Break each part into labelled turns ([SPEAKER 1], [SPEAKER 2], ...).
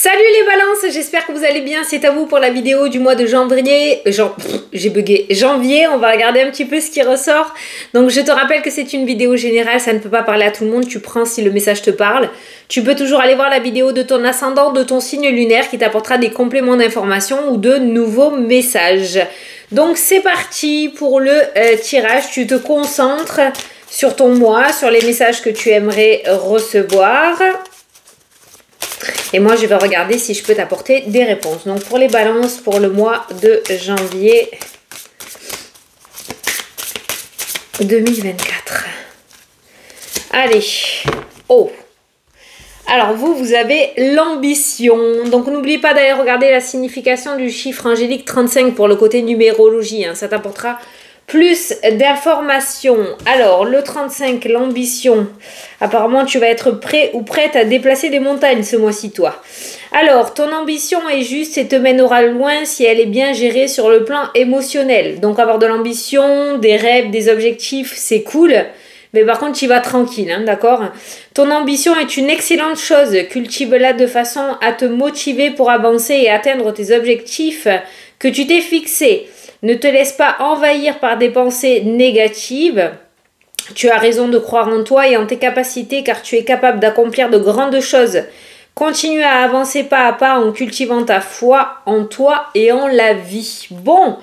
[SPEAKER 1] Salut les balances, j'espère que vous allez bien, c'est à vous pour la vidéo du mois de janvier, j'ai bugué, janvier, on va regarder un petit peu ce qui ressort. Donc je te rappelle que c'est une vidéo générale, ça ne peut pas parler à tout le monde, tu prends si le message te parle. Tu peux toujours aller voir la vidéo de ton ascendant, de ton signe lunaire qui t'apportera des compléments d'information ou de nouveaux messages. Donc c'est parti pour le tirage, tu te concentres sur ton mois, sur les messages que tu aimerais recevoir. Et moi, je vais regarder si je peux t'apporter des réponses. Donc, pour les balances, pour le mois de janvier 2024. Allez. Oh. Alors, vous avez l'ambition. Donc, n'oubliez pas d'aller regarder la signification du chiffre angélique 35 pour le côté numérologie. Ça t'apportera plus d'informations. Alors, le 35, l'ambition. Apparemment, tu vas être prêt ou prête à déplacer des montagnes ce mois-ci, toi. Alors, ton ambition est juste et te mènera loin si elle est bien gérée sur le plan émotionnel. Donc, avoir de l'ambition, des rêves, des objectifs, c'est cool. Mais par contre, tu y vas tranquille, d'accord? Ton ambition est une excellente chose. Cultive-la de façon à te motiver pour avancer et atteindre tes objectifs que tu t'es fixés. Ne te laisse pas envahir par des pensées négatives. Tu as raison de croire en toi et en tes capacités car tu es capable d'accomplir de grandes choses. Continue à avancer pas à pas en cultivant ta foi en toi et en la vie. Bon,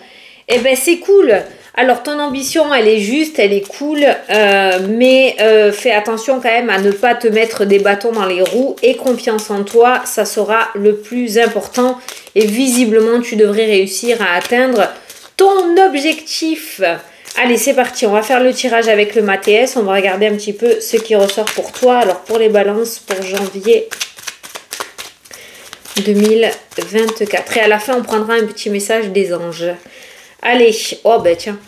[SPEAKER 1] eh ben c'est cool. Alors ton ambition, elle est juste, elle est cool, mais fais attention quand même à ne pas te mettre des bâtons dans les roues et confiance en toi, ça sera le plus important. Et visiblement, tu devrais réussir à atteindre ton objectif. Allez, c'est parti. On va faire le tirage avec le Mathias. On va regarder un petit peu ce qui ressort pour toi. Alors, pour les balances, pour janvier 2024. Et à la fin, on prendra un petit message des anges. Allez. Oh, ben tiens.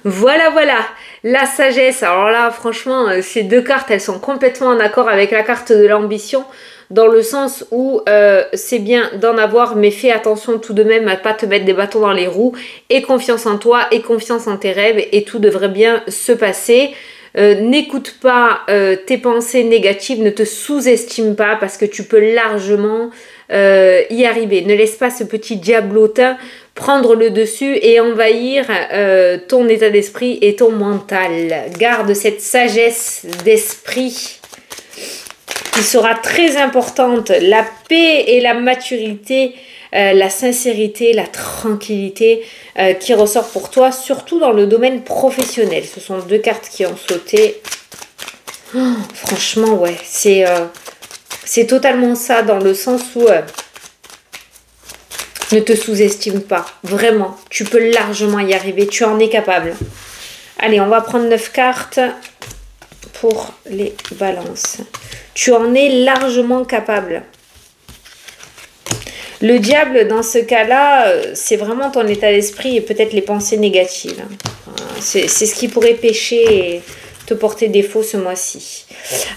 [SPEAKER 1] Voilà. La sagesse. Alors là, franchement, ces deux cartes, elles sont complètement en accord avec la carte de l'ambition. Dans le sens où c'est bien d'en avoir, mais fais attention tout de même à ne pas te mettre des bâtons dans les roues. Et confiance en toi, et confiance en tes rêves, et tout devrait bien se passer. N'écoute pas tes pensées négatives, ne te sous-estime pas, parce que tu peux largement y arriver. Ne laisse pas ce petit diablotin prendre le dessus et envahir ton état d'esprit et ton mental. Garde cette sagesse d'esprit qui sera très importante, la paix et la maturité, la sincérité, la tranquillité qui ressort pour toi, surtout dans le domaine professionnel. Ce sont deux cartes qui ont sauté. Oh, franchement, ouais, c'est totalement ça, dans le sens où ne te sous-estime pas, vraiment, tu peux largement y arriver, tu en es capable. Allez, on va prendre 9 cartes pour les balances. Tu en es largement capable. Le diable, dans ce cas-là, c'est vraiment ton état d'esprit et peut-être les pensées négatives. C'est ce qui pourrait pécher et te porter défaut ce mois-ci.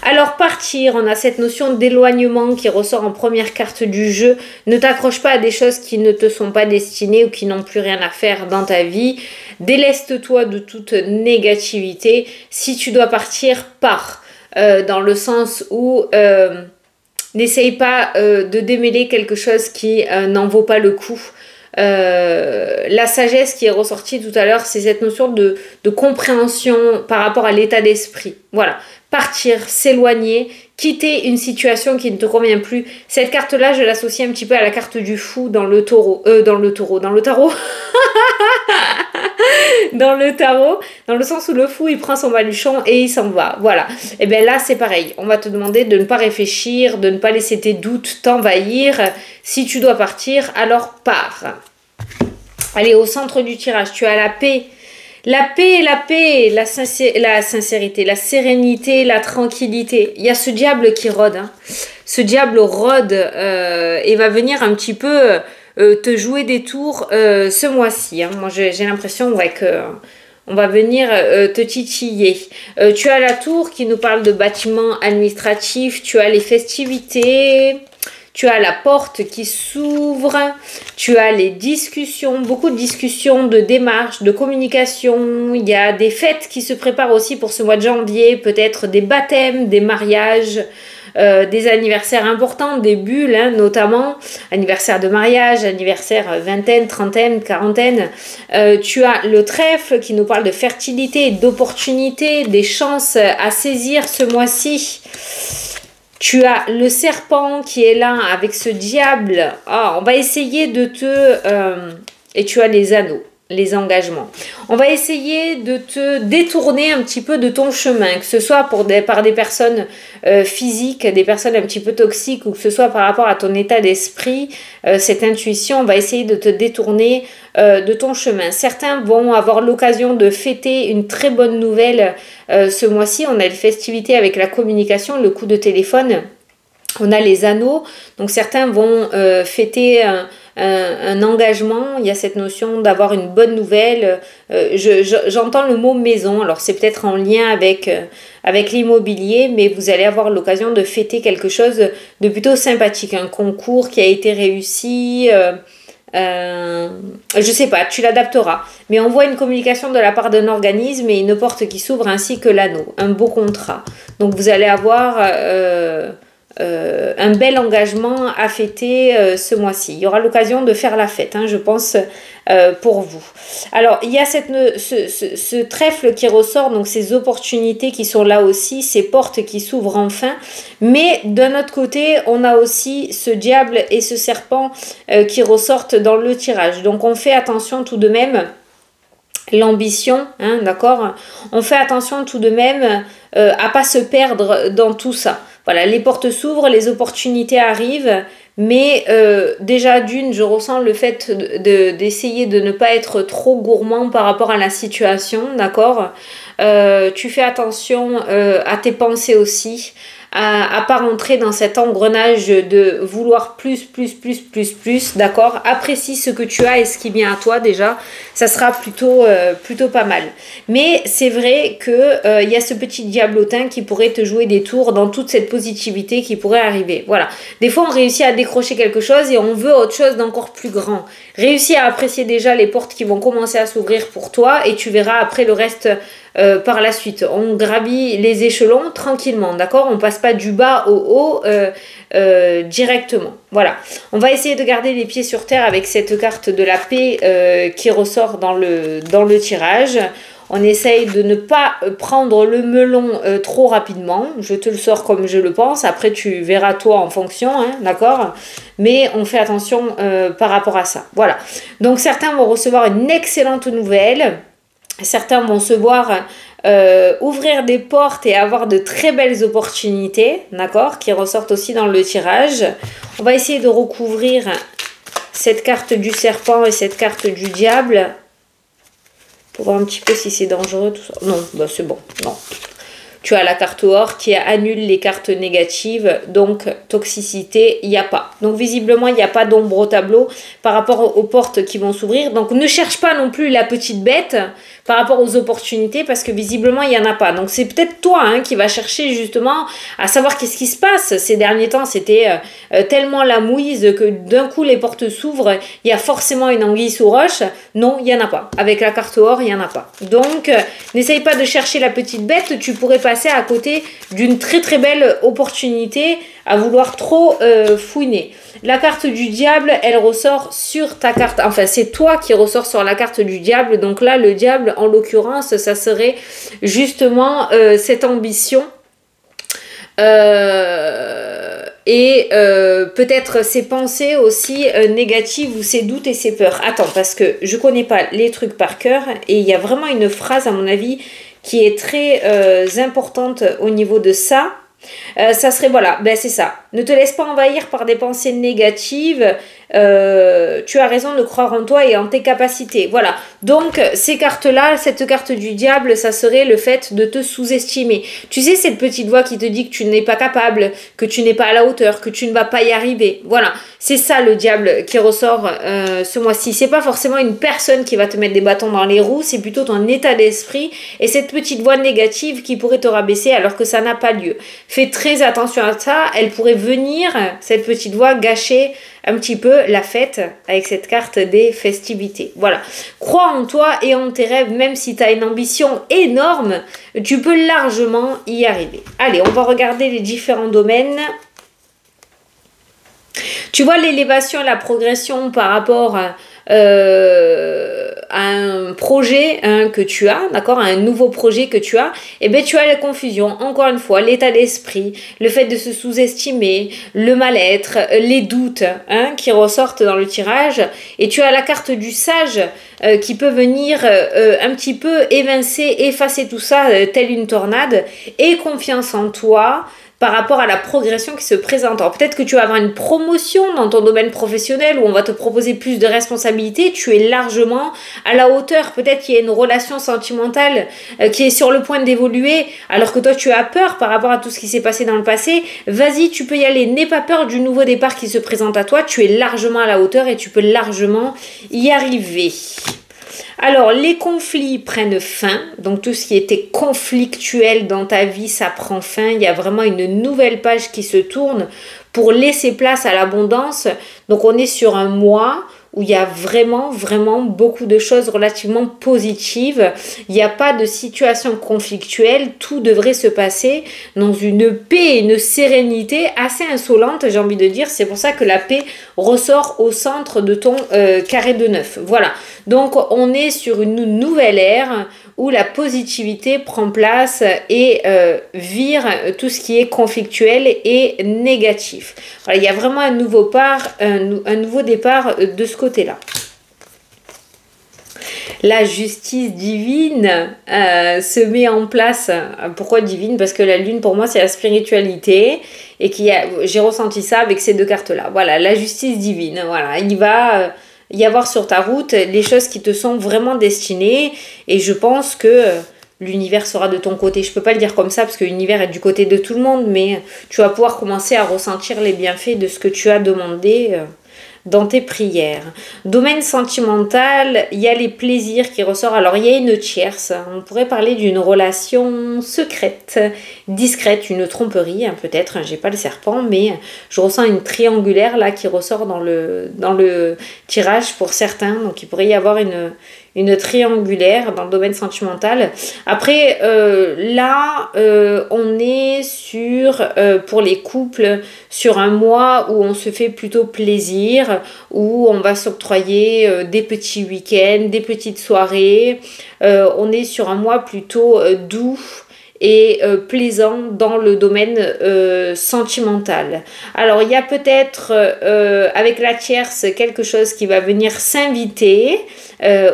[SPEAKER 1] Alors, partir, on a cette notion d'éloignement qui ressort en première carte du jeu. Ne t'accroche pas à des choses qui ne te sont pas destinées ou qui n'ont plus rien à faire dans ta vie. Déleste-toi de toute négativité. Si tu dois partir, pars. Dans le sens où n'essaye pas de démêler quelque chose qui n'en vaut pas le coup. La sagesse qui est ressortie tout à l'heure, c'est cette notion de compréhension par rapport à l'état d'esprit. Voilà, partir, s'éloigner, quitter une situation qui ne te convient plus. Cette carte-là, je l'associe un petit peu à la carte du fou dans le tarot. Dans le tarot. Dans le tarot, dans le sens où le fou, il prend son baluchon et il s'en va. Voilà. Et bien là, c'est pareil. On va te demander de ne pas réfléchir, de ne pas laisser tes doutes t'envahir. Si tu dois partir, alors pars. Allez, au centre du tirage, tu as la paix. La paix, la sincérité, la sérénité, la tranquillité. Il y a ce diable qui rôde. Ce diable rôde et va venir un petit peu te jouer des tours ce mois-ci. Moi, j'ai l'impression on va venir te titiller. Tu as la tour qui nous parle de bâtiments administratifs. Tu as les festivités. Tu as la porte qui s'ouvre, tu as les discussions, beaucoup de discussions, de démarches, de communication. Il y a des fêtes qui se préparent aussi pour ce mois de janvier, peut-être des baptêmes, des mariages, des anniversaires importants, des bulles, hein, notamment anniversaire de mariage, anniversaire vingtaine, trentaine, quarantaine. Tu as le trèfle qui nous parle de fertilité, d'opportunités, des chances à saisir ce mois-ci. Tu as le serpent qui est là avec ce diable. Ah, on va essayer de te... et tu as les anneaux, les engagements. On va essayer de te détourner un petit peu de ton chemin, que ce soit par des personnes physiques, des personnes un petit peu toxiques, ou que ce soit par rapport à ton état d'esprit, cette intuition, on va essayer de te détourner de ton chemin. Certains vont avoir l'occasion de fêter une très bonne nouvelle ce mois-ci. On a les festivités avec la communication, le coup de téléphone. On a les anneaux, donc certains vont fêter un engagement. Il y a cette notion d'avoir une bonne nouvelle. J'entends le mot maison, alors c'est peut-être en lien avec l'immobilier, mais vous allez avoir l'occasion de fêter quelque chose de plutôt sympathique, un concours qui a été réussi. Je sais pas, tu l'adapteras, mais on voit une communication de la part d'un organisme et une porte qui s'ouvre ainsi que l'anneau, un beau contrat. Donc vous allez avoir un bel engagement à fêter ce mois-ci. Il y aura l'occasion de faire la fête, hein, je pense, pour vous. Alors, il y a ce trèfle qui ressort, donc ces opportunités qui sont là aussi, ces portes qui s'ouvrent enfin. Mais d'un autre côté, on a aussi ce diable et ce serpent qui ressortent dans le tirage. Donc, on fait attention tout de même. L'ambition, hein, d'accord. On fait attention tout de même à pas se perdre dans tout ça. Voilà, les portes s'ouvrent, les opportunités arrivent, mais déjà d'une, je ressens le fait d'essayer de ne pas être trop gourmand par rapport à la situation, d'accord. Tu fais attention à tes pensées aussi, à pas rentrer dans cet engrenage de vouloir plus, d'accord. Apprécie ce que tu as et ce qui vient à toi déjà, ça sera plutôt pas mal. Mais c'est vrai que y a ce petit diablotin qui pourrait te jouer des tours dans toute cette positivité qui pourrait arriver. Voilà. Des fois, on réussit à décrocher quelque chose et on veut autre chose d'encore plus grand. Réussis à apprécier déjà les portes qui vont commencer à s'ouvrir pour toi et tu verras après le reste par la suite. On gravit les échelons tranquillement, d'accord? On passe pas du bas au haut directement. Voilà. On va essayer de garder les pieds sur terre avec cette carte de la paix qui ressort dans le tirage. On essaye de ne pas prendre le melon trop rapidement. Je te le sors comme je le pense. Après, tu verras toi en fonction, hein, d'accord? Mais on fait attention par rapport à ça. Voilà. Donc, certains vont recevoir une excellente nouvelle. Certains vont se voir ouvrir des portes et avoir de très belles opportunités, d'accord, qui ressortent aussi dans le tirage. On va essayer de recouvrir cette carte du serpent et cette carte du diable pour voir un petit peu si c'est dangereux tout ça. Non, bah c'est bon, non. Tu as la carte or qui annule les cartes négatives, donc toxicité, il n'y a pas. Donc visiblement, il n'y a pas d'ombre au tableau par rapport aux portes qui vont s'ouvrir. Donc ne cherche pas non plus la petite bête par rapport aux opportunités parce que visiblement, il n'y en a pas. Donc c'est peut-être toi hein, qui va chercher justement à savoir qu'est-ce qui se passe. Ces derniers temps, c'était tellement la mouise que d'un coup, les portes s'ouvrent. Il y a forcément une anguille sous roche. Non, il n'y en a pas. Avec la carte or, il n'y en a pas. Donc, n'essaye pas de chercher la petite bête. Tu pourrais passer à côté d'une très belle opportunité à vouloir trop fouiner. La carte du diable, elle ressort sur ta carte. Enfin, c'est toi qui ressors sur la carte du diable. Donc là, le diable, en l'occurrence, ça serait justement cette ambition. Et peut-être ses pensées aussi négatives ou ses doutes et ses peurs. Attends, parce que je connais pas les trucs par cœur et il y a vraiment une phrase, à mon avis, qui est très importante au niveau de ça. Ça serait, voilà, ben c'est ça. Ne te laisse pas envahir par des pensées négatives. Tu as raison de croire en toi et en tes capacités. Voilà. Donc, ces cartes-là, cette carte du diable, ça serait le fait de te sous-estimer. Tu sais, cette petite voix qui te dit que tu n'es pas capable, que tu n'es pas à la hauteur, que tu ne vas pas y arriver. Voilà. C'est ça le diable qui ressort ce mois-ci. C'est pas forcément une personne qui va te mettre des bâtons dans les roues, c'est plutôt ton état d'esprit et cette petite voix négative qui pourrait te rabaisser alors que ça n'a pas lieu. fais très attention à ça. Elle pourrait venir, cette petite voix, gâcher un petit peu la fête avec cette carte des festivités. Voilà. Crois en toi et en tes rêves, même si tu as une ambition énorme, tu peux largement y arriver. Allez, on va regarder les différents domaines. Tu vois l'élévation et la progression par rapport à un projet que tu as, d'accord, un nouveau projet que tu as, et bien tu as la confusion, encore une fois, l'état d'esprit, le fait de se sous-estimer, le mal-être, les doutes qui ressortent dans le tirage, et tu as la carte du sage qui peut venir un petit peu évincer, effacer tout ça, telle une tornade, et confiance en toi, par rapport à la progression qui se présente. Alors peut-être que tu vas avoir une promotion dans ton domaine professionnel où on va te proposer plus de responsabilités, tu es largement à la hauteur. Peut-être qu'il y a une relation sentimentale qui est sur le point d'évoluer alors que toi tu as peur par rapport à tout ce qui s'est passé dans le passé. Vas-y, tu peux y aller, n'aie pas peur du nouveau départ qui se présente à toi, tu es largement à la hauteur et tu peux largement y arriver. Alors, les conflits prennent fin, donc tout ce qui était conflictuel dans ta vie, ça prend fin. Il y a vraiment une nouvelle page qui se tourne pour laisser place à l'abondance. Donc, on est sur un mois où il y a vraiment beaucoup de choses relativement positives. Il n'y a pas de situation conflictuelle. Tout devrait se passer dans une paix et une sérénité assez insolente, j'ai envie de dire. C'est pour ça que la paix ressort au centre de ton carré de 9. Voilà. Donc, on est sur une nouvelle ère où la positivité prend place et vire tout ce qui est conflictuel et négatif. Voilà, il y a vraiment un nouveau départ de ce côté-là. La justice divine se met en place. Pourquoi divine? Parce que la lune, pour moi, c'est la spiritualité. Et j'ai ressenti ça avec ces deux cartes-là. Voilà, la justice divine. Voilà, il va y avoir sur ta route les choses qui te sont vraiment destinées. Et je pense que l'univers sera de ton côté. Je ne peux pas le dire comme ça parce que l'univers est du côté de tout le monde. Mais tu vas pouvoir commencer à ressentir les bienfaits de ce que tu as demandé dans tes prières. Domaine sentimental, il y a les plaisirs qui ressortent. Alors, il y a une tierce. On pourrait parler d'une relation secrète, discrète, une tromperie, peut-être. J'ai pas le serpent, mais je ressens une triangulaire là qui ressort dans le tirage pour certains. Donc, il pourrait y avoir une triangulaire dans le domaine sentimental. Après, on est sur, pour les couples, sur un mois où on se fait plutôt plaisir, où on va s'octroyer des petits week-ends, des petites soirées. On est sur un mois plutôt doux et plaisant dans le domaine sentimental. Alors, il y a peut-être, avec la tierce, quelque chose qui va venir s'inviter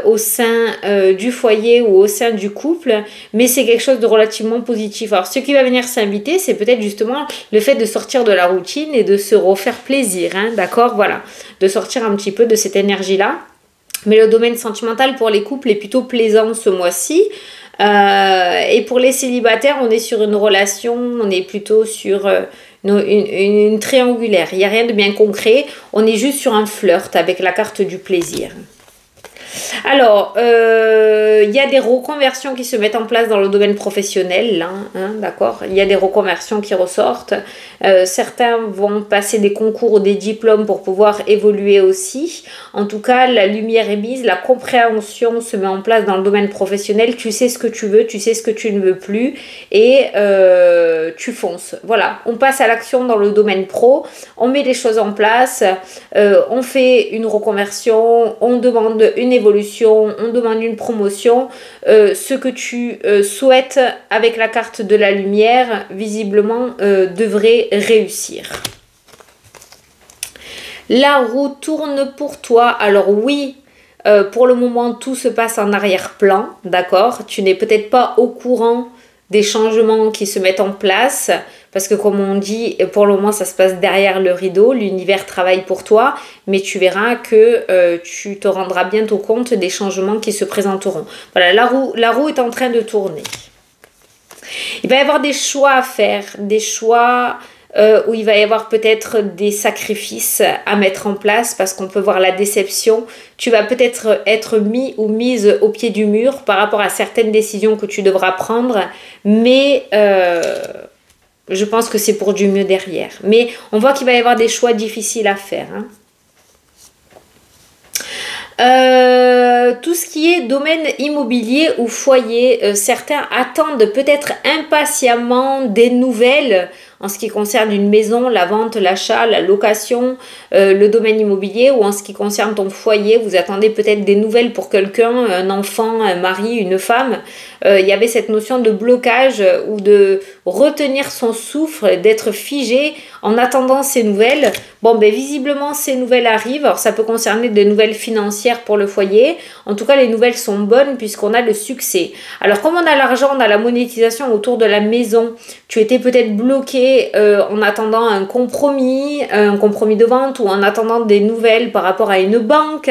[SPEAKER 1] au sein du foyer ou au sein du couple, mais c'est quelque chose de relativement positif. Alors, ce qui va venir s'inviter, c'est peut-être justement le fait de sortir de la routine et de se refaire plaisir, d'accord? Voilà, de sortir un petit peu de cette énergie-là. Mais le domaine sentimental pour les couples est plutôt plaisant ce mois-ci. Et pour les célibataires, on est sur une relation, on est plutôt sur une triangulaire. Il n'y a rien de bien concret, on est juste sur un flirt avec la carte du plaisir. Alors, il y a des reconversions qui se mettent en place dans le domaine professionnel, là, d'accord? Il y a des reconversions qui ressortent. Certains vont passer des concours ou des diplômes pour pouvoir évoluer aussi. En tout cas, la lumière est mise, la compréhension se met en place dans le domaine professionnel. Tu sais ce que tu veux, tu sais ce que tu ne veux plus et tu fonces. Voilà, on passe à l'action dans le domaine pro, on met les choses en place, on fait une reconversion, on demande une évolution, on demande une promotion. Ce que tu souhaites avec la carte de la lumière, visiblement, devrait réussir. La roue tourne pour toi. Alors oui, pour le moment, tout se passe en arrière-plan, d'accord? Tu n'es peut-être pas au courant des changements qui se mettent en place, parce que comme on dit, pour le moment ça se passe derrière le rideau, l'univers travaille pour toi, mais tu verras que tu te rendras bientôt compte des changements qui se présenteront. Voilà, la roue est en train de tourner. Il va y avoir des choix à faire, des choix où il va y avoir peut-être des sacrifices à mettre en place parce qu'on peut voir la déception. Tu vas peut-être être mis ou mise au pied du mur par rapport à certaines décisions que tu devras prendre, mais je pense que c'est pour du mieux derrière. Mais on voit qu'il va y avoir des choix difficiles à faire. Hein. Tout ce qui est domaine immobilier ou foyer, certains attendent peut-être impatiemment des nouvelles en ce qui concerne une maison, la vente, l'achat, la location, le domaine immobilier, ou en ce qui concerne ton foyer, vous attendez peut-être des nouvelles pour quelqu'un, un enfant, un mari, une femme. Il y avait cette notion de blocage ou de retenir son souffle, d'être figé en attendant ces nouvelles. Bon, ben visiblement, ces nouvelles arrivent. Alors, ça peut concerner des nouvelles financières pour le foyer. En tout cas, les nouvelles sont bonnes puisqu'on a le succès. Alors, comme on a l'argent, on a la monétisation autour de la maison. Tu étais peut-être bloqué en attendant un compromis de vente, ou en attendant des nouvelles par rapport à une banque.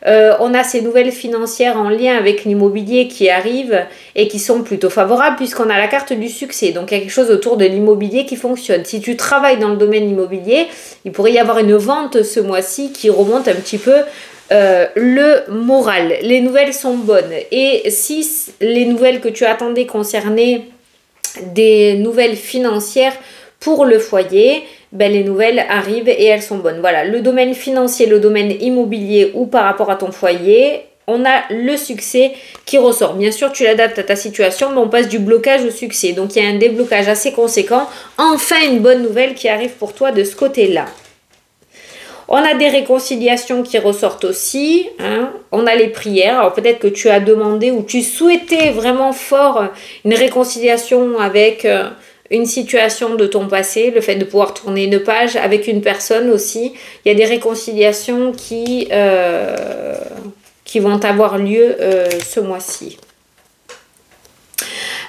[SPEAKER 1] On a ces nouvelles financières en lien avec l'immobilier qui arrivent et qui sont plutôt favorables puisqu'on a la carte du succès. Donc il y a quelque chose autour de l'immobilier qui fonctionne. Si tu travailles dans le domaine immobilier, il pourrait y avoir une vente ce mois-ci qui remonte un petit peu le moral. Les nouvelles sont bonnes. Et si les nouvelles que tu attendais concernaient des nouvelles financières pour le foyer, ben les nouvelles arrivent et elles sont bonnes. Voilà, le domaine financier, le domaine immobilier ou par rapport à ton foyer, on a le succès qui ressort. Bien sûr, tu l'adaptes à ta situation, mais on passe du blocage au succès. Donc, il y a un déblocage assez conséquent. Enfin, une bonne nouvelle qui arrive pour toi de ce côté-là. On a des réconciliations qui ressortent aussi. Hein. On a les prières. Alors, peut-être que tu as demandé ou tu souhaitais vraiment fort une réconciliation avec une situation de ton passé, le fait de pouvoir tourner une page avec une personne aussi. Il y a des réconciliations qui vont avoir lieu ce mois-ci.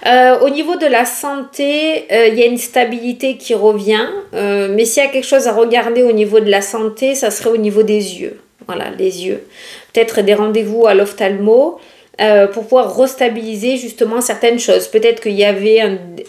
[SPEAKER 1] Au niveau de la santé, il y a une stabilité qui revient, mais s'il y a quelque chose à regarder au niveau de la santé, ça serait au niveau des yeux. Voilà, les yeux. Peut-être des rendez-vous à l'ophtalmo pour pouvoir restabiliser justement certaines choses. Peut-être qu'il y avait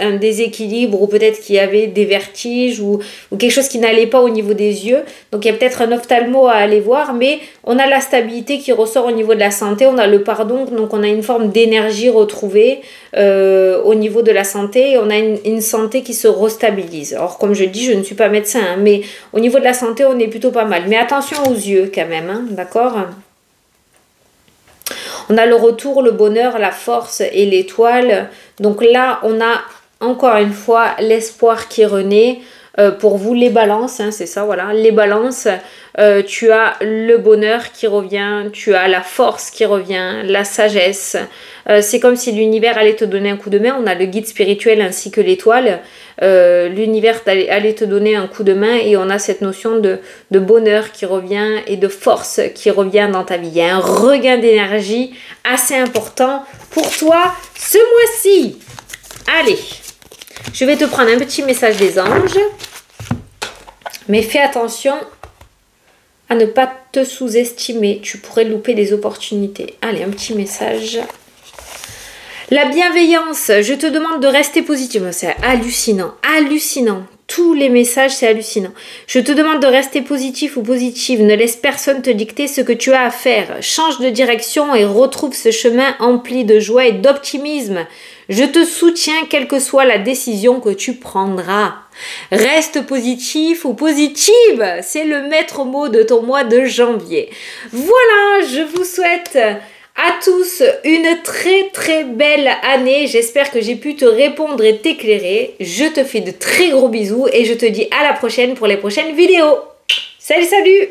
[SPEAKER 1] un déséquilibre, ou peut-être qu'il y avait des vertiges ou quelque chose qui n'allait pas au niveau des yeux. Donc il y a peut-être un ophtalmo à aller voir, mais on a la stabilité qui ressort au niveau de la santé, on a le pardon, donc on a une forme d'énergie retrouvée au niveau de la santé, et on a une santé qui se restabilise. Alors comme je dis, je ne suis pas médecin, hein, mais au niveau de la santé, on est plutôt pas mal. Mais attention aux yeux quand même, hein, d'accord ? On a le retour, le bonheur, la force et l'étoile. Donc là, on a encore une fois l'espoir qui renaît. Pour vous, les balances, hein, c'est ça, voilà, les balances. Tu as le bonheur qui revient, tu as la force qui revient, la sagesse. C'est comme si l'univers allait te donner un coup de main. On a le guide spirituel ainsi que l'étoile. L'univers allait te donner un coup de main, et on a cette notion de bonheur qui revient et de force qui revient dans ta vie. Il y a un regain d'énergie assez important pour toi ce mois-ci. Allez, je vais te prendre un petit message des anges, mais fais attention à ne pas te sous-estimer. Tu pourrais louper des opportunités. Allez, un petit message. La bienveillance, je te demande de rester positif. C'est hallucinant, hallucinant. Tous les messages, c'est hallucinant. Je te demande de rester positif ou positive. Ne laisse personne te dicter ce que tu as à faire. Change de direction et retrouve ce chemin empli de joie et d'optimisme. Je te soutiens quelle que soit la décision que tu prendras. Reste positif ou positive. C'est le maître mot de ton mois de janvier. Voilà, je vous souhaite à tous une très très belle année. J'espère que j'ai pu te répondre et t'éclairer. Je te fais de très gros bisous et je te dis à la prochaine pour les prochaines vidéos. Salut, salut!